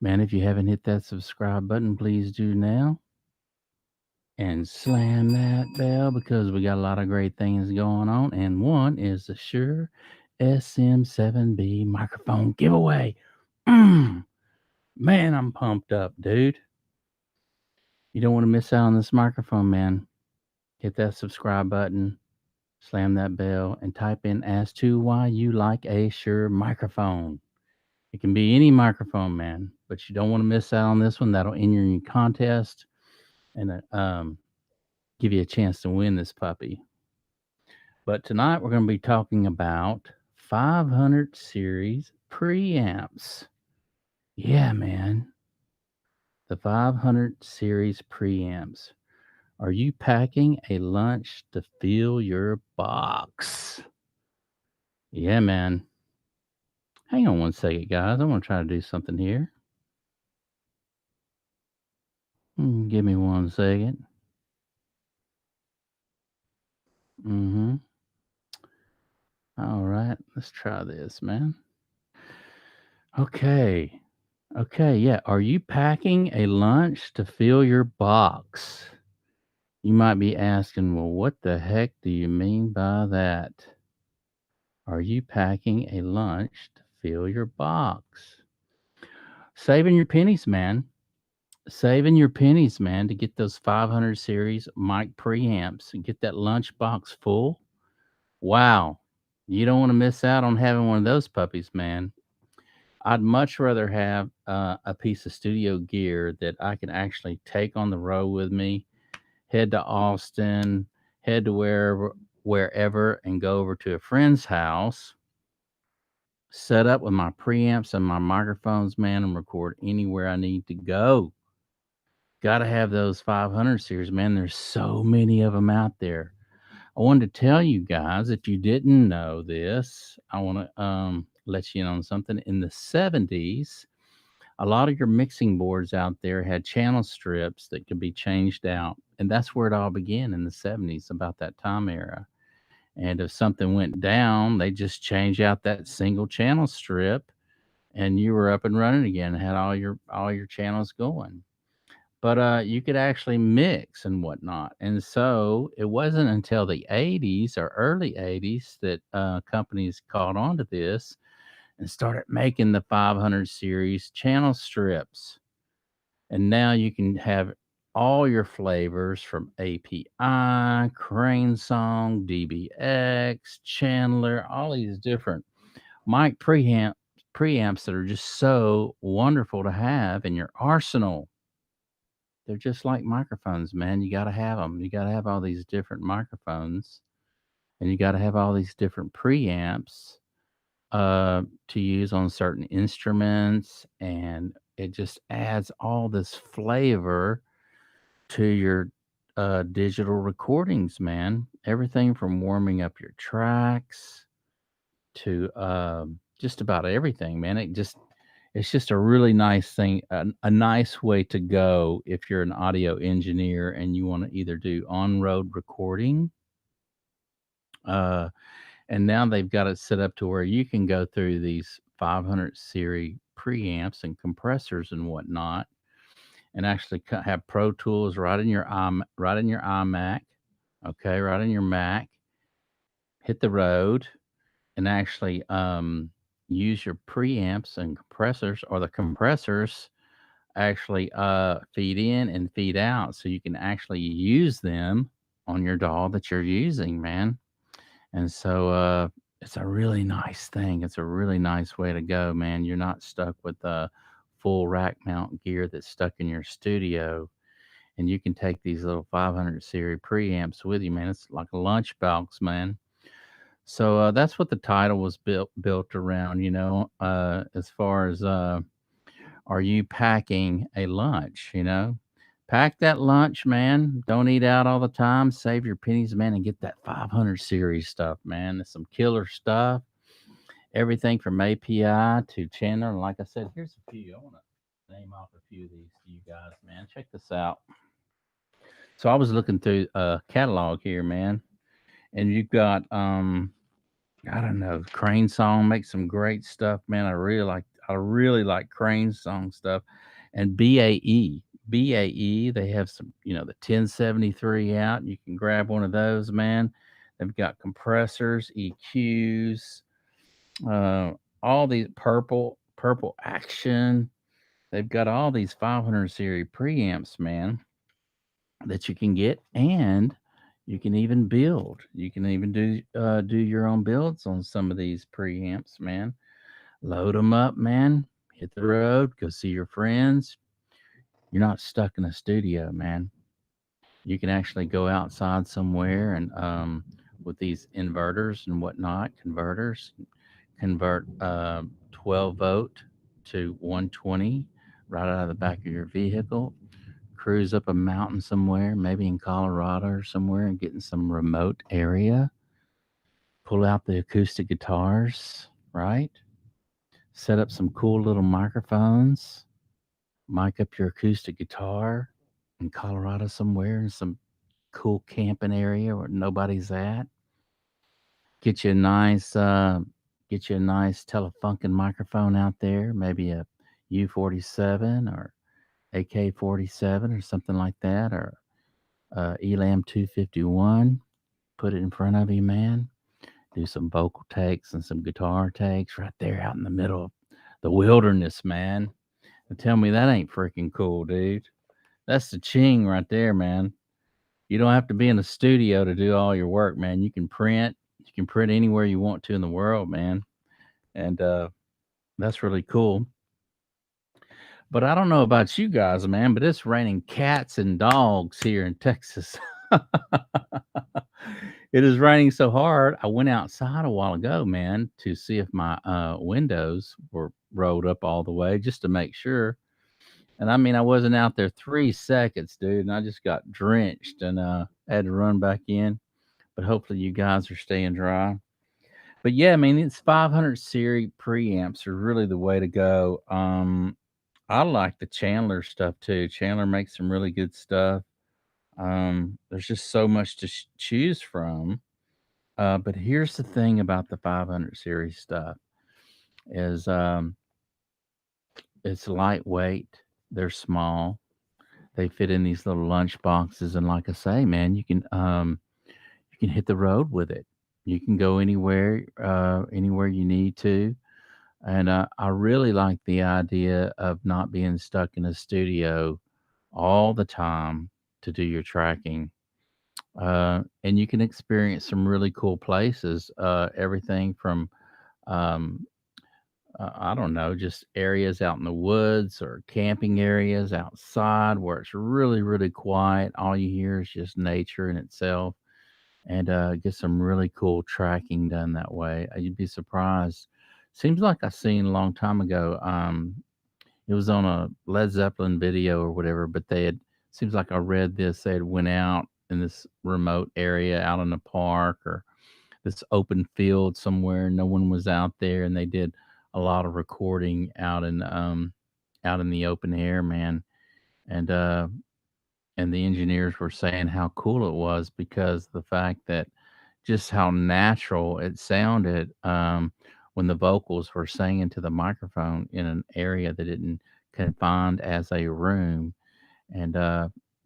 Man, if you haven't hit that subscribe button, please do now. And slam that bell because we got a lot of great things going on. And one is the Shure SM7B microphone giveaway. Man, I'm pumped up, dude. You don't want to miss out on this microphone, man. Hit that subscribe button, slam that bell, and type in as to why you like a Shure microphone. It can be any microphone, man, but you don't want to miss out on this one. That'll enter your contest and give you a chance to win this puppy. But tonight we're going to be talking about 500 series preamps. Yeah, man. The 500 series preamps. Are you packing a lunch to fill your box? Yeah, man. Hang on one second, guys. I want to try to do something here. Give me one second. Mm-hmm. All right. Let's try this, man. Okay. Okay. Yeah. Are you packing a lunch to fill your box? You might be asking, well, what the heck do you mean by that? Are you packing a lunch to fill your box? Saving your pennies, man. Saving your pennies, man, to get those 500 series mic preamps and get that lunch box full. Wow. You don't want to miss out on having one of those puppies, man. I'd much rather have a piece of studio gear that I can actually take on the road with me, head to Austin, head to wherever, and go over to a friend's house, set up with my preamps and my microphones, man, and record anywhere I need to go. Got to have those 500 series, man. There's so many of them out there. I wanted to tell you guys, if you didn't know this, I want to let you in on something. In the 70s, a lot of your mixing boards out there had channel strips that could be changed out. And that's where it all began in the 70s, about that time era. And if something went down, they just change out that single channel strip and you were up and running again and had all your channels going. But you could actually mix and whatnot. And so it wasn't until the 80s or early 80s that companies caught on to this and started making the 500 series channel strips. And now you can have all your flavors from API, Crane Song, DBX, Chandler, all these different mic preamps that are just so wonderful to have in your arsenal. They're just like microphones, man. You got to have them. You got to have all these different microphones and you got to have all these different preamps to use on certain instruments, and it just adds all this flavor to your digital recordings, man. Everything from warming up your tracks to just about everything, man. It's just a really nice thing, a nice way to go if you're an audio engineer and you want to either do on-road recording. Uh, and now they've got it set up to where you can go through these 500 series preamps and compressors and whatnot, and actually have Pro Tools right in your iMac, okay, right in your Mac. Hit the road and actually use your preamps and compressors, or the compressors actually feed in and feed out, so you can actually use them on your DAW that you're using, man. And so it's a really nice thing. It's a really nice way to go, man. You're not stuck with the full rack mount gear that's stuck in your studio. And you can take these little 500 series preamps with you, man. It's like a lunchbox, man. So that's what the title was built around, as far as are you packing a lunch, Pack that lunch, man. Don't eat out all the time. Save your pennies, man, and get that 500 series stuff, man. There's some killer stuff. Everything from API to Chandler. And like I said, here's a few. I want to name off a few of these to you guys, man. Check this out. So I was looking through a catalog here, man, and you've got I don't know, Crane Song makes some great stuff, man. I really like Crane song stuff, and BAE, they have some, the 1073 out. You can grab one of those, man. They've got compressors, EQs, uh, all these purple action. They've got all these 500 series preamps, man, that you can get, and you can even build. You can even do your own builds on some of these preamps, man. Load them up, man. Hit the road, go see your friends. You're not stuck in a studio, man. You can actually go outside somewhere and with these inverters and whatnot, convert 12 volt to 120 right out of the back of your vehicle. Cruise up a mountain somewhere, maybe in Colorado or somewhere, and get in some remote area. Pull out the acoustic guitars, right? Set up some cool little microphones. Mic up your acoustic guitar in Colorado somewhere in some cool camping area where nobody's at. Get you a nice, Telefunken microphone out there, maybe a U47 or AK-47 or something like that, or Elam 251. Put it in front of you, man. Do some vocal takes and some guitar takes right there out in the middle of the wilderness, man. And tell me that ain't freaking cool, dude. That's the ching right there, man. You don't have to be in a studio to do all your work, man. You can print. You can print anywhere you want to in the world, man. And that's really cool. But I don't know about you guys, man, but it's raining cats and dogs here in Texas. It is raining so hard. I went outside a while ago, man, to see if my windows were rolled up all the way just to make sure. And I mean, I wasn't out there 3 seconds, dude, and I just got drenched and had to run back in. But hopefully, you guys are staying dry. But yeah, I mean, it's 500 series preamps are really the way to go. I like the Chandler stuff too. Chandler makes some really good stuff. There's just so much to choose from. But here's the thing about the 500 series stuff is it's lightweight. They're small. They fit in these little lunch boxes, and like I say, man, you can hit the road with it. You can go anywhere you need to. And I really like the idea of not being stuck in a studio all the time to do your tracking. And you can experience some really cool places. Everything from, um, I don't know, just areas out in the woods or camping areas outside where it's really, really quiet. All you hear is just nature in itself, and get some really cool tracking done that way. You'd be surprised. Seems like I seen a long time ago. It was on a Led Zeppelin video or whatever, but they had seems like I read this. They had went out in this remote area out in a park or this open field somewhere. No one was out there, and they did a lot of recording out in the open air, man. And the engineers were saying how cool it was because the fact that just how natural it sounded when the vocals were singing to the microphone in an area that didn't confined as a room, and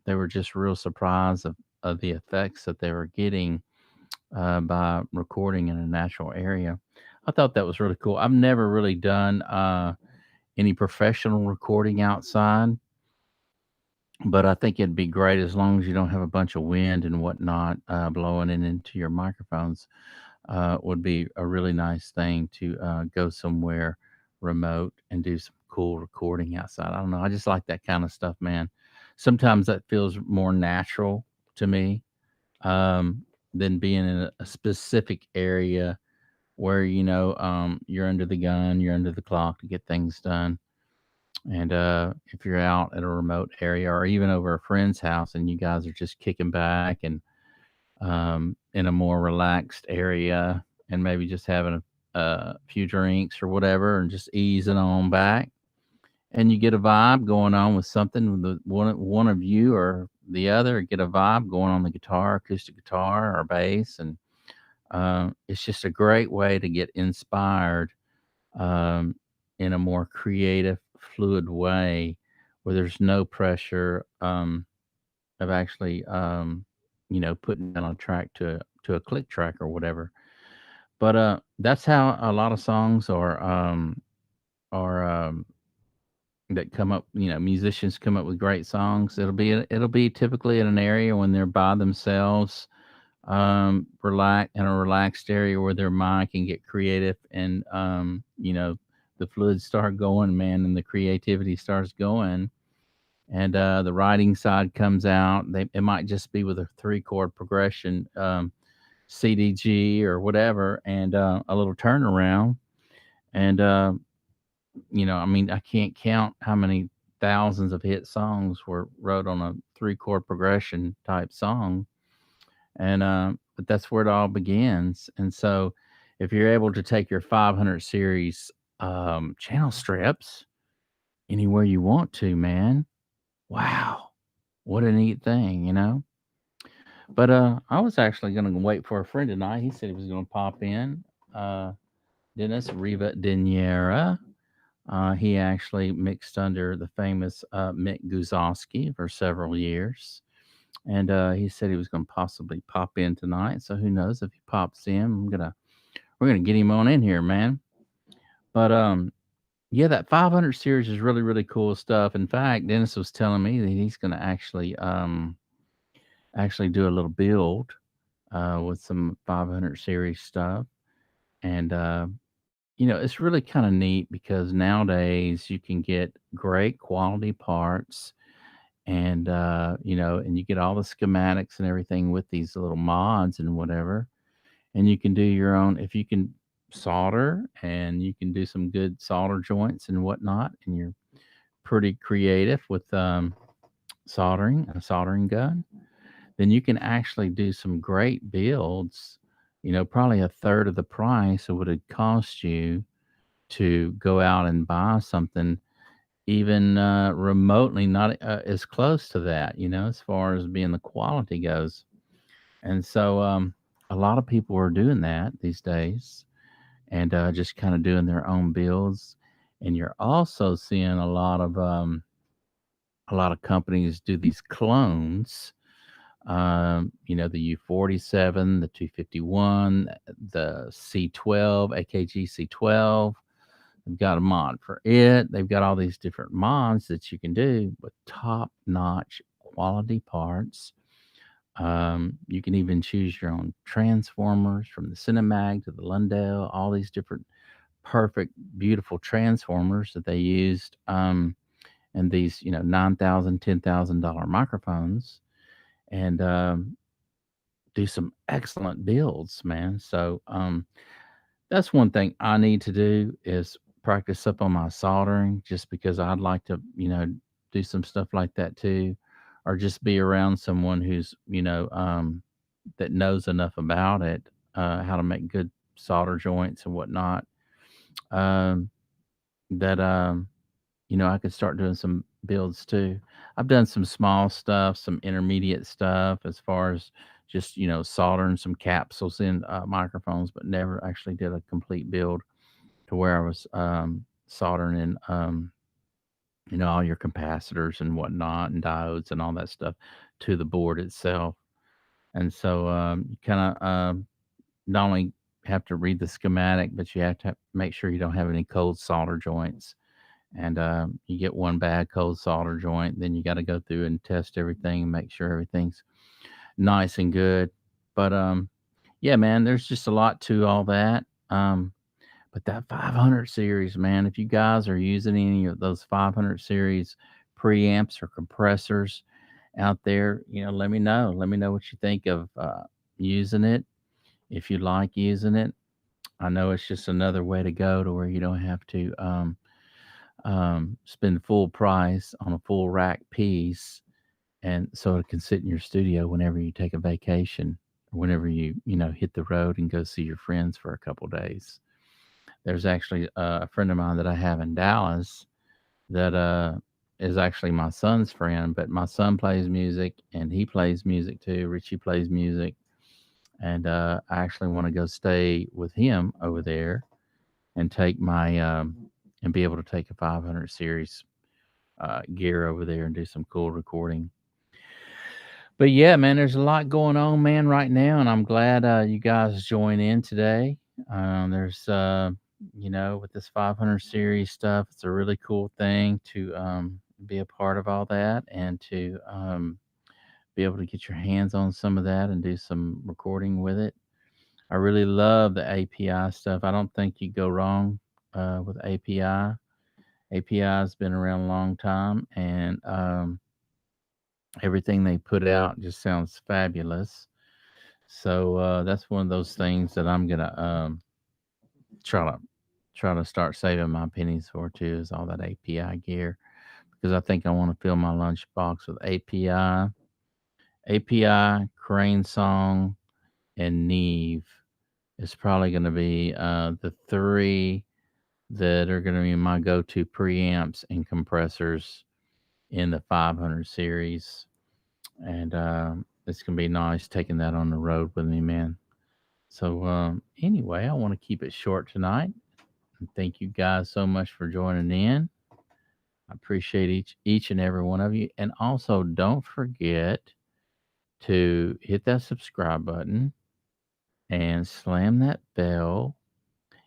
they were just real surprised of the effects that they were getting by recording in a natural area. I thought that was really cool. I've never really done any professional recording outside, but I think it'd be great as long as you don't have a bunch of wind and whatnot blowing it into your microphones. Would be a really nice thing to go somewhere remote and do some cool recording outside. I don't know. I just like that kind of stuff, man. Sometimes that feels more natural to me um, than being in a specific area where you're under the gun, you're under the clock to get things done. And if you're out at a remote area or even over a friend's house and you guys are just kicking back and in a more relaxed area and maybe just having a few drinks or whatever and just easing on back, and you get a vibe going on with something with one of you or the other get a vibe going on the guitar, acoustic guitar or bass, and it's just a great way to get inspired. Um, in a more creative, fluid way where there's no pressure of actually, putting down a track to a click track or whatever. But that's how a lot of songs are that come up. Musicians come up with great songs. It'll be typically in an area when they're by themselves, relax in a relaxed area where their mind can get creative and the fluids start going, man, and the creativity starts going, and the writing side comes out. It might just be with a three chord progression, CDG or whatever, and a little turnaround, and I mean, I can't count how many thousands of hit songs were wrote on a three chord progression type song, and but that's where it all begins. And so if you're able to take your 500 series channel strips anywhere you want to, man, wow, what a neat thing. But I was actually going to wait for a friend tonight. He said he was going to pop in. uh Dennis Riva Diniera. He actually mixed under the famous Mick Guzowski for several years, and he said he was going to possibly pop in tonight. So who knows if he pops in? We're gonna get him on in here, man. But yeah, that 500 series is really really cool stuff. In fact, Dennis was telling me that he's going to actually do a little build with some 500 series stuff, and it's really kind of neat because nowadays you can get great quality parts, and and you get all the schematics and everything with these little mods and whatever, and you can do your own if you can solder, and you can do some good solder joints and whatnot, and you're pretty creative with soldering a soldering gun, then you can actually do some great builds, probably a third of the price of what it cost you to go out and buy something even remotely not as close to that, as far as being the quality goes. And so a lot of people are doing that these days, and just kind of doing their own builds. And you're also seeing a lot of companies do these clones. The U47, the 251, the C12, AKG C12. They've got a mod for it. They've got all these different mods that you can do with top notch quality parts. You can even choose your own transformers from the Cinemag to the Lundell, all these different perfect, beautiful transformers that they used in these, $9,000, $10,000 microphones, and do some excellent builds, man. So that's one thing I need to do is practice up on my soldering, just because I'd like to, do some stuff like that too, or just be around someone who's, that knows enough about it, how to make good solder joints and whatnot. Um, that I could start doing some builds too. I've done some small stuff, some intermediate stuff as far as just, soldering some capsules in microphones, but never actually did a complete build to where I was soldering in, all your capacitors and whatnot and diodes and all that stuff to the board itself. And so you kind of not only have to read the schematic, but you have to make sure you don't have any cold solder joints. And you get one bad cold solder joint, then you got to go through and test everything and make sure everything's nice and good. But yeah, man, there's just a lot to all that. But that 500 series, man, if you guys are using any of those 500 series preamps or compressors out there, let me know. Let me know what you think of using it. If you like using it, I know it's just another way to go to where you don't have to spend full price on a full rack piece, and so it can sit in your studio whenever you take a vacation or whenever you hit the road and go see your friends for a couple days. There's actually a friend of mine that I have in Dallas that is actually my son's friend, but my son plays music and he plays music too. Richie plays music, and I actually want to go stay with him over there and take my and be able to take a 500 series gear over there and do some cool recording. But yeah, man, there's a lot going on, man, right now, and I'm glad you guys join in today. There's, with this 500 series stuff, it's a really cool thing to be a part of all that and to be able to get your hands on some of that and do some recording with it. I really love the API stuff. I don't think you go wrong with API. API has been around a long time, and everything they put out just sounds fabulous. So that's one of those things that I'm gonna try to start saving my pennies for too. Is all that API gear because I think I want to fill my lunchbox with API, Crane Song, and Neve. Is probably going to be the three that are going to be my go-to preamps and compressors in the 500 series, and it's going to be nice taking that on the road with me, man. So anyway, I want to keep it short tonight. And thank you guys so much for joining in. I appreciate each and every one of you. And also don't forget to hit that subscribe button and slam that bell,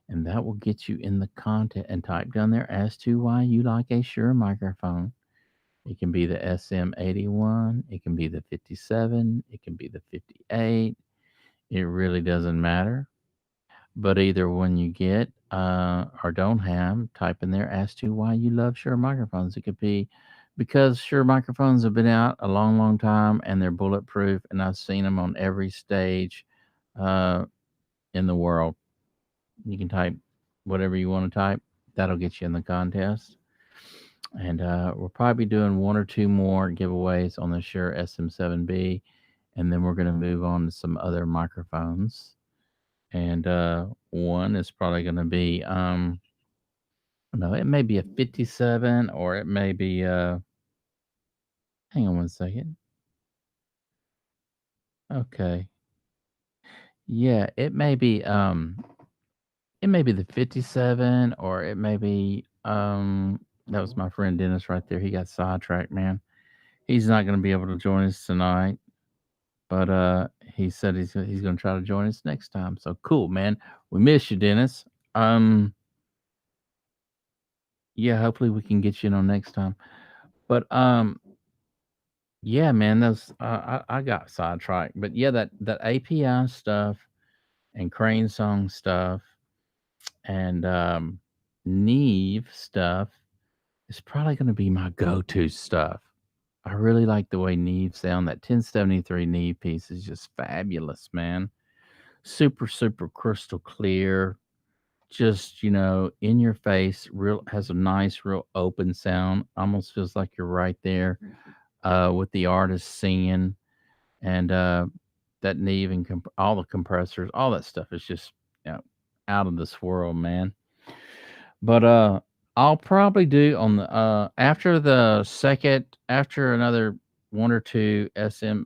and that will get you in the content, and type down there as to why you like a Shure microphone. It can be the SM81, it can be the 57, it can be the 58. It really doesn't matter. But either one you get or don't have, type in there as to why you love Shure microphones. It could be because Shure microphones have been out a long, long time and they're bulletproof, and I've seen them on every stage uh, in the world. You can type whatever you want to type. That'll get you in the contest. And we'll probably be doing one or two more giveaways on the Shure SM7B, and then we're going to move on to some other microphones. And one is probably going to be no, it may be a 57, or it may be hang on one second. Okay. Yeah, it may be the 57, or it may be that was my friend Dennis right there. He got sidetracked, man. He's not going to be able to join us tonight, but he said he's going to try to join us next time. So cool, man. We miss you, Dennis. Yeah, hopefully we can get you in on next time. But yeah, man, those I got sidetracked. But yeah, that API stuff and Crane Song stuff and Neve stuff is probably going to be my go-to stuff. I really like the way Neve sound. That 1073 Neve piece is just fabulous, man. Super, super crystal clear. Just, in your face. Real has a nice, real open sound. Almost feels like you're right there with the artist singing. And that Neve and all the compressors, all that stuff is just, out of this world, man. But I'll probably do on the after another one or two SM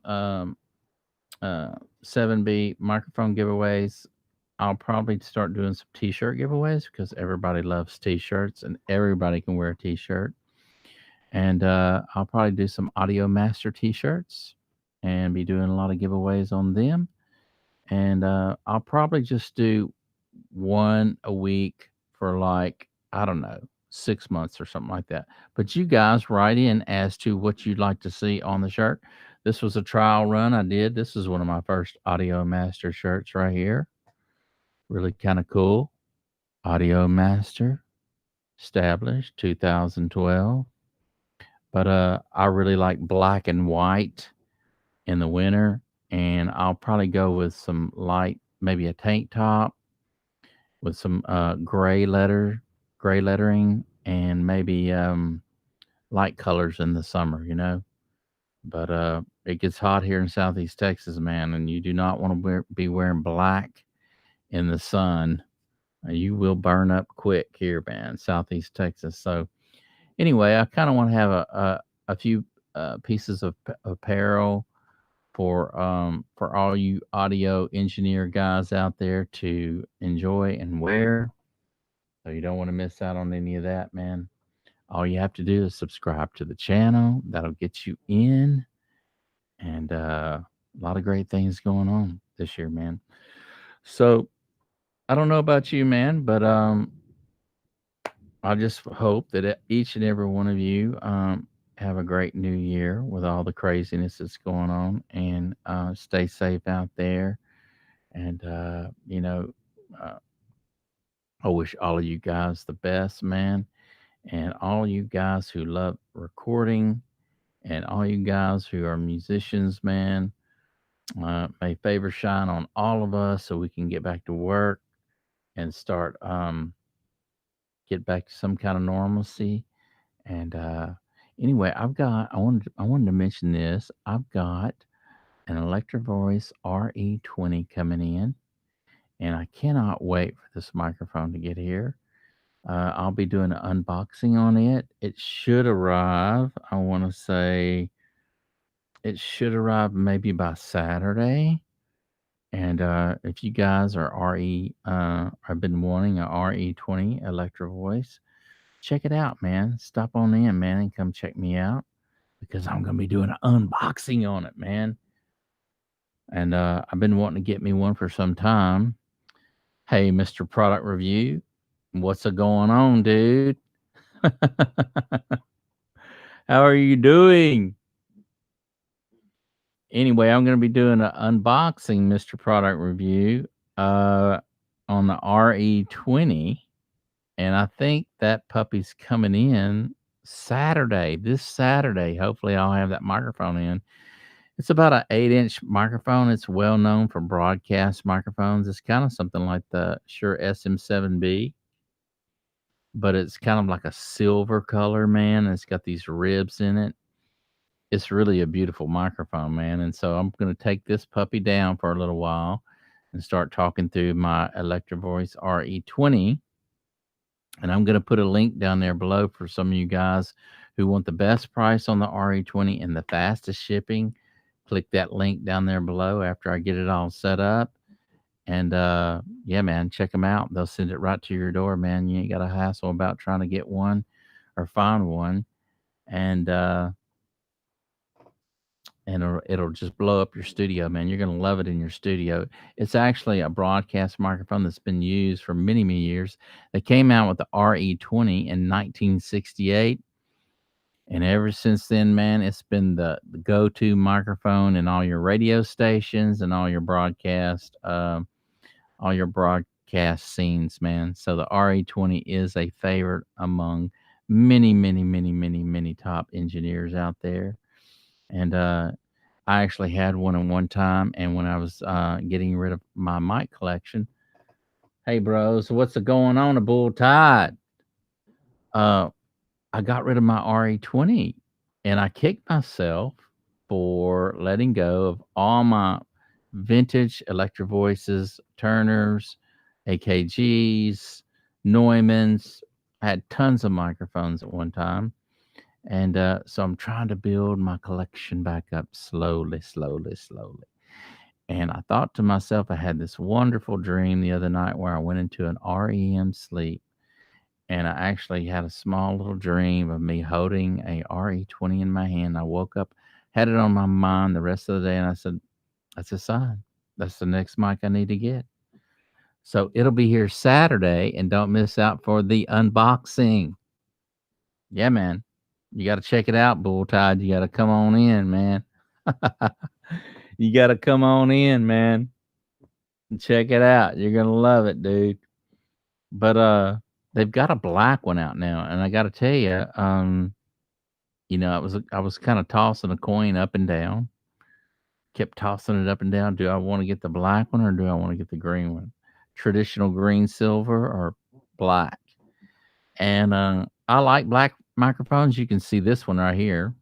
7B microphone giveaways. I'll probably start doing some t-shirt giveaways because everybody loves t-shirts and everybody can wear a t-shirt. And I'll probably do some Audio Master t-shirts and be doing a lot of giveaways on them. And I'll probably just do one a week for like, I don't know, 6 months or something like that. But you guys write in as to what you'd like to see on the shirt. This was a trial run I did. This is one of my first Audio Master shirts right here. Really kind of cool. Audio Master, established 2012. But I really like black and white in the winter, and I'll probably go with some light, maybe a tank top with some gray lettering, and maybe light colors in the summer. But it gets hot here in Southeast Texas, man, and you do not want to be wearing black in the sun. You will burn up quick here, man, Southeast Texas. So anyway, I kind of want to have a few pieces of apparel for all you audio engineer guys out there to enjoy and wear. So you don't want to miss out on any of that, man. All you have to do is subscribe to the channel. That'll get you in, and a lot of great things going on this year, man. So I don't know about you, man, but I just hope that each and every one of you have a great new year with all the craziness that's going on, and stay safe out there. And uh, I wish all of you guys the best, man, and all you guys who love recording, and all you guys who are musicians, man. May favor shine on all of us so we can get back to work and start get back to some kind of normalcy. And anyway, I wanted to mention this. I've got an Electro Voice RE20 coming in, and I cannot wait for this microphone to get here. I'll be doing an unboxing on it. It should arrive. I want to say it should arrive maybe by Saturday. And if you guys are have been wanting a RE20 Electro Voice, check it out, man. Stop on in, man, and come check me out because I'm going to be doing an unboxing on it, man. And I've been wanting to get me one for some time. Hey, Mr. Product Review, what's a going on, dude? How are you doing? Anyway, I'm going to be doing an unboxing, Mr. Product Review, on the RE20. And I think that puppy's coming in Saturday, this Saturday. Hopefully, I'll have that microphone in. It's about an 8-inch microphone. It's well known for broadcast microphones. It's kind of something like the Shure SM7B, but it's kind of like a silver color, man. It's got these ribs in it. It's really a beautiful microphone, man. And so I'm going to take this puppy down for a little while and start talking through my Electro Voice RE20. And I'm going to put a link down there below for some of you guys who want the best price on the RE20 and the fastest shipping. Click that link down there below after I get it all set up. And yeah, man, check them out. They'll send it right to your door, man. You ain't got to hassle about trying to get one or find one. And it'll just blow up your studio, man. You're going to love it in your studio. It's actually a broadcast microphone that's been used for many, many years. They came out with the RE20 in 1968. And ever since then, man, it's been the go-to microphone in all your radio stations and all your broadcast scenes, man. So the RE20 is a favorite among many, many, many, many, many top engineers out there. And I actually had one at one time, and when I was getting rid of my mic collection, hey, bro, so what's going on, a bull tide? Uh, I got rid of my RE20, and I kicked myself for letting go of all my vintage Electro Voices, Turners, AKGs, Neumanns. I had tons of microphones at one time. And so I'm trying to build my collection back up slowly, slowly, slowly. And I thought to myself, I had this wonderful dream the other night where I went into an REM sleep. And I actually had a small little dream of me holding a RE20 in my hand. I woke up, had it on my mind the rest of the day, and I said, that's a sign. That's the next mic I need to get. So it'll be here Saturday, and don't miss out for the unboxing. Yeah, man. You got to check it out, Bull Tide. You got to come on in, man. You got to come on in, man. And check it out. You're going to love it, dude. But they've got a black one out now, and I got to tell you, I was kind of tossing a coin up and down. Kept tossing it up and down. Do I want to get the black one or do I want to get the green one? Traditional green, silver, or black? And I like black microphones. You can see this one right here.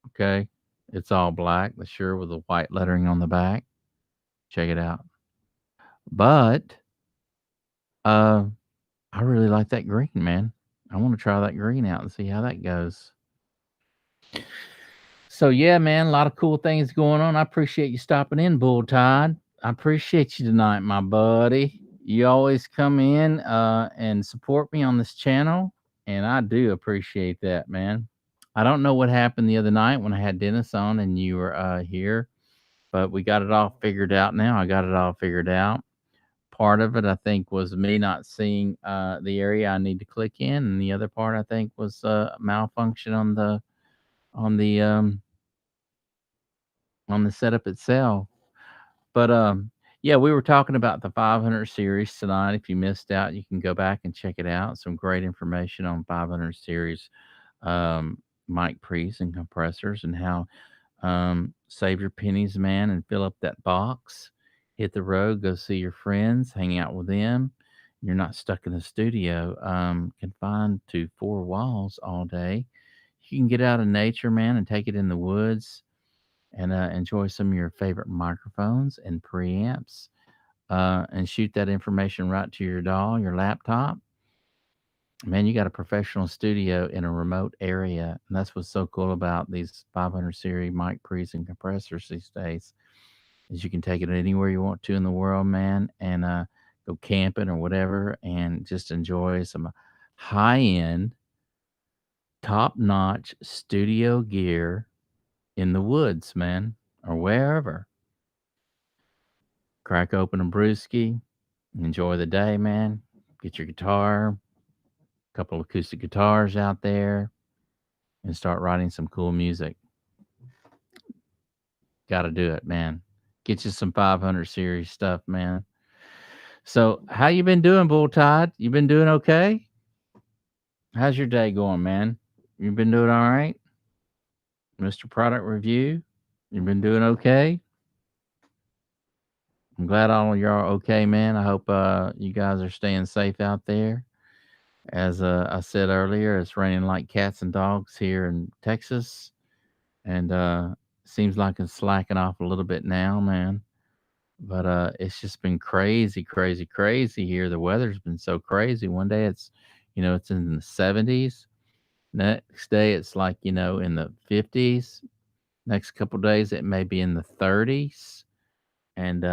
Okay. It's all black, the Shure with the white lettering on the back. Check it out. But I really like that green, man. I want to try that green out and see how that goes. So yeah, man, a lot of cool things going on. I appreciate you stopping in, Bull Tide. I appreciate you tonight, my buddy. You always come in and support me on this channel, and I do appreciate that, man. I don't know what happened the other night when I had Dennis on and you were here, but we got it all figured out now. I got it all figured out. Part of it, I think, was me not seeing the area I need to click in, and the other part, I think, was malfunction on the um, on the setup itself. But yeah, we were talking about the 500 series tonight. If you missed out, you can go back and check it out. Some great information on 500 series um, mic pre's and compressors, and how save your pennies, man, and fill up that box. Hit the road, go see your friends, hang out with them. You're not stuck in the studio, confined to four walls all day. You can get out in nature, man, and take it in the woods and enjoy some of your favorite microphones and preamps, and shoot that information right to your DAW, your laptop. Man, you got a professional studio in a remote area, and that's what's so cool about these 500 series mic pre's and compressors these days. Is you can take it anywhere you want to in the world, man, and go camping or whatever, and just enjoy some high end, top notch studio gear in the woods, man, or wherever. Crack open a brewski, enjoy the day, man. Get your guitar, a couple acoustic guitars out there, and start writing some cool music. Got to do it, man. Get you some 500 series stuff, man. So, how you been doing, Bull Tide? You been doing okay? How's your day going, man? You been doing all right, Mr. Product Review? You been doing okay? I'm glad all of y'all are okay, man. I hope you guys are staying safe out there. As I said earlier, it's raining like cats and dogs here in Texas, and seems like it's slacking off a little bit now, man. But it's just been crazy, crazy, crazy here. The weather's been so crazy. One day it's in the 70s. Next day it's like in the 50s. Next couple days it may be in the 30s. And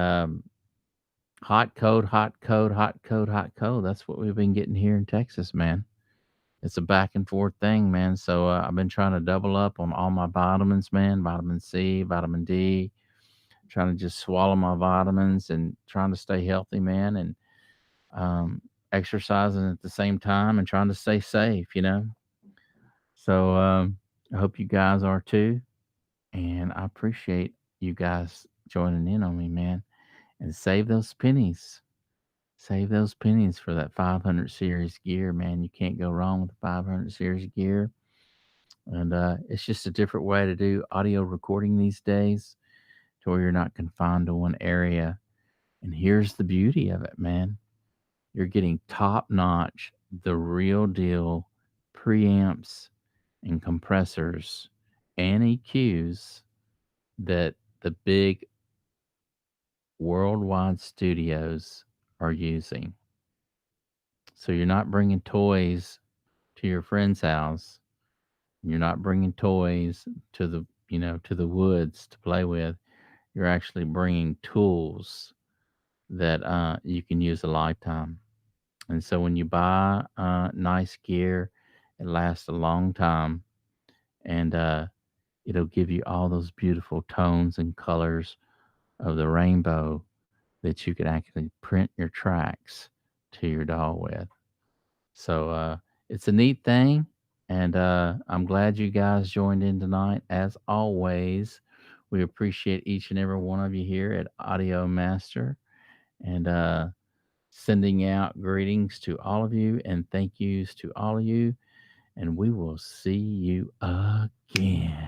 hot, cold, hot, cold, hot, cold, hot, cold. That's what we've been getting here in Texas, man. It's a back and forth thing, man. So I've been trying to double up on all my vitamins, man. Vitamin C, vitamin D. Trying to just swallow my vitamins and trying to stay healthy, man, and exercising at the same time and trying to stay safe. So I hope you guys are too, and I appreciate you guys joining in on me, man. And save those pennies. Save those pennies for that 500 series gear, man. You can't go wrong with the 500 series gear. And it's just a different way to do audio recording these days, to where you're not confined to one area. And here's the beauty of it, man. You're getting top notch, the real deal preamps and compressors and EQs that the big worldwide studios are using. So you're not bringing toys to your friend's house. You're not bringing toys to the woods to play with. You're actually bringing tools that you can use a lifetime. And so when you buy nice gear, it lasts a long time, and it'll give you all those beautiful tones and colors of the rainbow that you can actually print your tracks to your DAW with. So it's a neat thing, and I'm glad you guys joined in tonight. As always, we appreciate each and every one of you here at Audio Master, and sending out greetings to all of you and thank yous to all of you. And we will see you again.